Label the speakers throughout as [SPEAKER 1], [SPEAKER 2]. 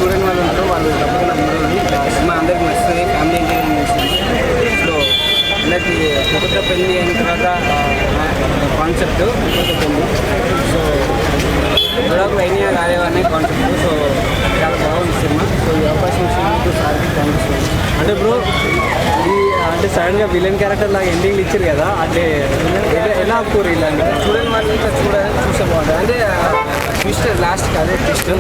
[SPEAKER 1] చూడని వాళ్ళు ఉంటారు, వాళ్ళు తప్పకుండా చూడండి. సినిమా అందరికి నచ్చుతుంది, ఫ్యామిలీ ఎంటర్టైన్మెంట్ సో అందరికి కొత్త పెళ్ళి అయిన తర్వాత కాన్సెప్ట్ కొత్త పెళ్ళి సో గొడవకు అయినా రాలేవనే కాన్సెప్ట్. సో చాలా బాగుంది సినిమా. సో ఈ అవకాశం ఇచ్చినందుకు సార్కి థ్యాంక్స్.
[SPEAKER 2] అంటే బ్రో ఈ అంటే సడన్గా విలన్ క్యారెక్టర్ లాగా ఎండింగ్లు ఇచ్చారు కదా, అంటే ఎలా ఆపుకోరు ఇలాంటి
[SPEAKER 1] చూడని వాళ్ళు ఇంకా చూస్తే బాగుంటుంది. అంటే ట్విస్ట్ లాస్ట్కి అదే ట్విస్ట్.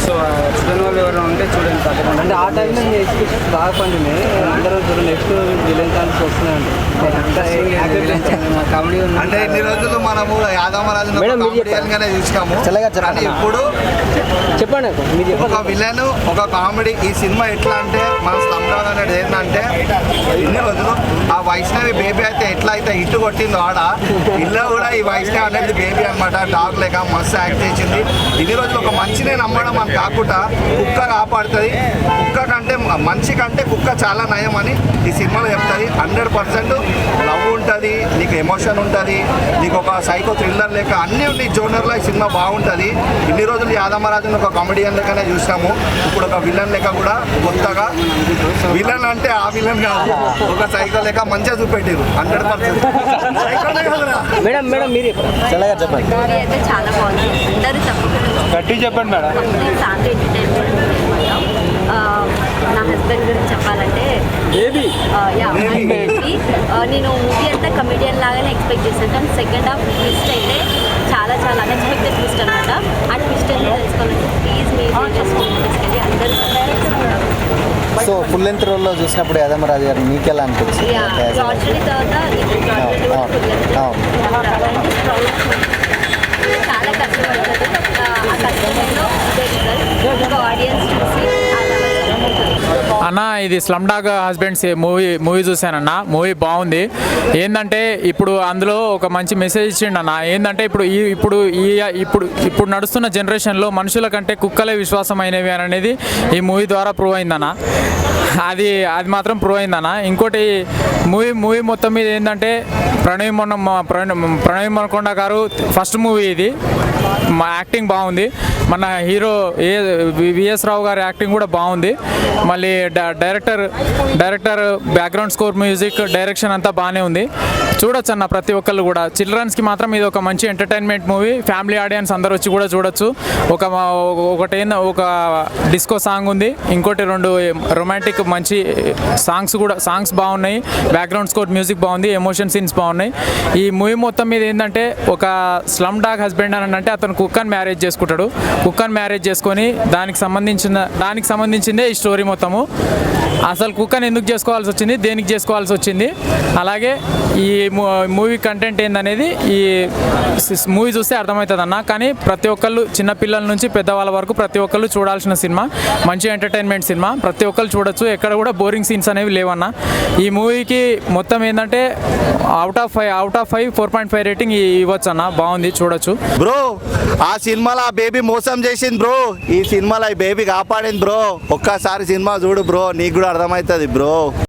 [SPEAKER 1] సో చూడని వాళ్ళు ఎవరైనా ఉంటే చూడండి తప్పకుండా.
[SPEAKER 2] అంటే ఆ టైంలో మీ ఎక్స్పెక్టేషన్ బాగా పండింది, అందరూ చూడండి నెక్స్ట్ విలన్ ఛాన్స్ వస్తున్నాయండి.
[SPEAKER 1] కామెడీ ఉంది.
[SPEAKER 3] అంటే ఇన్ని రోజులు మనము యాదవరాజు గానే చూసాము, కానీ ఇప్పుడు
[SPEAKER 2] చెప్పండి మీరు
[SPEAKER 3] ఒక విలన్ ఒక కామెడీ. ఈ సినిమా ఎట్లా అంటే మన స్లమ్ డాగ్ అనేది ఏంటంటే ఇన్ని రోజులు ఆ వైష్ణవి బేబీ అయితే ఎట్లా అయితే హిట్ కొట్టిందో ఆడ ఇల్లు కూడా ఈ వైష్ణవి అనేది బేబీ అనమాట. డాగ్ లేక మస్తు యాక్ట్ చేసింది. ఇన్ని రోజులు ఒక మనిషినే నమ్మడం అని కాకుండా కుక్క కాపాడుతుంది. కుక్క కంటే మనిషి కంటే కుక్క చాలా నయం అని ఈ సినిమాలో చెప్తుంది. 100% లవ్ ఉంటుంది, నీకు ఎమోషన్ ఉంటుంది, నీకు ఒక సైకో థ్రిల్లర్ లేక అన్నీ ఉన్నాయి జోనర్లో. ఈ సినిమా బాగుంటుంది. ఇన్ని రోజులు యాదమరాజును ఒక కామెడియన్ లెక్కనే చూసాము, ఇప్పుడు ఒక విలన్ లెక్క కూడా కొత్తగా. విలన్ అంటే ఆ విలన్ కాదు, ఒక సైకో లెక్క మంచిగా చూపెట్టారు. 100%
[SPEAKER 2] మేడం మేడం మీరు చెప్పండి.
[SPEAKER 4] అయితే చాలా బాగుంది, అందరూ తప్పకుండా
[SPEAKER 2] గట్టి చెప్పండి మేడం.
[SPEAKER 4] ఫ్యామిలీ ఎంటర్టైన్మెంట్ అనమాట. నా హస్బెండ్ గురించి చెప్పాలంటే నేను మూవీ అంతా కమెడియన్ లాగానే ఎక్స్పెక్ట్ చేశాను, కానీ సెకండ్ హాఫ్ ట్విస్ట్ అయితే చాలా చాలా అన్ఎక్స్పెక్టెడ్ ట్విస్ట్ అనమాట. ఆ ట్విస్ట్ అనేది తెలుసుకోవాలంటే ప్లీజ్ మీరు తీసుకెళ్ళి అందరూ
[SPEAKER 5] సో ఫుల్ లెంత్ రోల్లో చూసినప్పుడు యాదమరాజు గారు మీకు ఎలా అనిపించింది?
[SPEAKER 4] ఆల్రెడీ చాలా కష్టపడతారు. ఆ కష్టంలో ఆడియన్స్ చూసి
[SPEAKER 6] అన్న ఇది స్లమ్ డాగ్ హస్బెండ్స్ మూవీ చూశానన్న. మూవీ బాగుంది. ఏంటంటే ఇప్పుడు అందులో ఒక మంచి మెసేజ్ ఇచ్చిండు అన్న. ఏంటంటే ఇప్పుడు నడుస్తున్న జనరేషన్లో మనుషుల కంటే కుక్కలే విశ్వాసమైనవి అనేది ఈ మూవీ ద్వారా ప్రూవ్ అయిందన్న. అది మాత్రం ప్రూవ్ అయిందన్న. ఇంకోటి మూవీ మొత్తం మీద ఏంటంటే ప్రణయ్ మొనకొండ గారు ఫస్ట్ మూవీ ఇది. మా యాక్టింగ్ బాగుంది. మన హీరో విఎస్ రావు గారి యాక్టింగ్ కూడా బాగుంది. మళ్ళీ director background score, music, direction అంతా బాగానే ఉంది. చూడొచ్చు అన్న ప్రతి ఒక్కళ్ళు కూడా. చిల్డ్రన్స్కి మాత్రం ఇది ఒక మంచి ఎంటర్టైన్మెంట్ మూవీ. ఫ్యామిలీ ఆడియన్స్ అందరూ వచ్చి కూడా చూడొచ్చు. ఒక డిస్కో సాంగ్ ఉంది, ఇంకోటి 2 రొమాంటిక్ మంచి సాంగ్స్ బాగున్నాయి. బ్యాక్గ్రౌండ్ స్కోర్, మ్యూజిక్ బాగుంది, ఎమోషన్ సీన్స్ బాగున్నాయి. ఈ మూవీ మొత్తం మీద ఏంటంటే ఒక స్లమ్ డాగ్ హస్బెండ్ అని అంటే అతను కుక్కని మ్యారేజ్ చేసుకుంటాడు. కుక్కని మ్యారేజ్ చేసుకొని దానికి సంబంధించిందే ఈ స్టోరీ మొత్తము. అసలు కుక్కని ఎందుకు చేసుకోవాల్సి వచ్చింది, దేనికి చేసుకోవాల్సి వచ్చింది, అలాగే ఈ మూవీ కంటెంట్ ఏందనేది ఈ మూవీ చూస్తే అర్థమవుతుంది అన్న. కానీ ప్రతి ఒక్కళ్ళు చిన్నపిల్లల నుంచి పెద్దవాళ్ళ వరకు ప్రతి ఒక్కళ్ళు చూడాల్సిన సినిమా. మంచి ఎంటర్టైన్మెంట్ సినిమా, ప్రతి ఒక్కళ్ళు చూడొచ్చు. ఎక్కడ కూడా బోరింగ్ సీన్స్ అనేవి లేవన్న. ఈ మూవీకి మొత్తం ఏంటంటే అవుట్ ఆఫ్ 5 4.5 రేటింగ్ ఇవ్వచ్చు అన్న. బాగుంది, చూడొచ్చు.
[SPEAKER 3] బ్రో ఆ సినిమాలో ఆ బేబీ మోసం చేసింది బ్రో, ఈ సినిమాలో ఈ బేబీ కాపాడింది బ్రో. ఒక్కసారి సినిమా చూడు బ్రో, నీకు కూడా అర్థమవుతుంది బ్రో.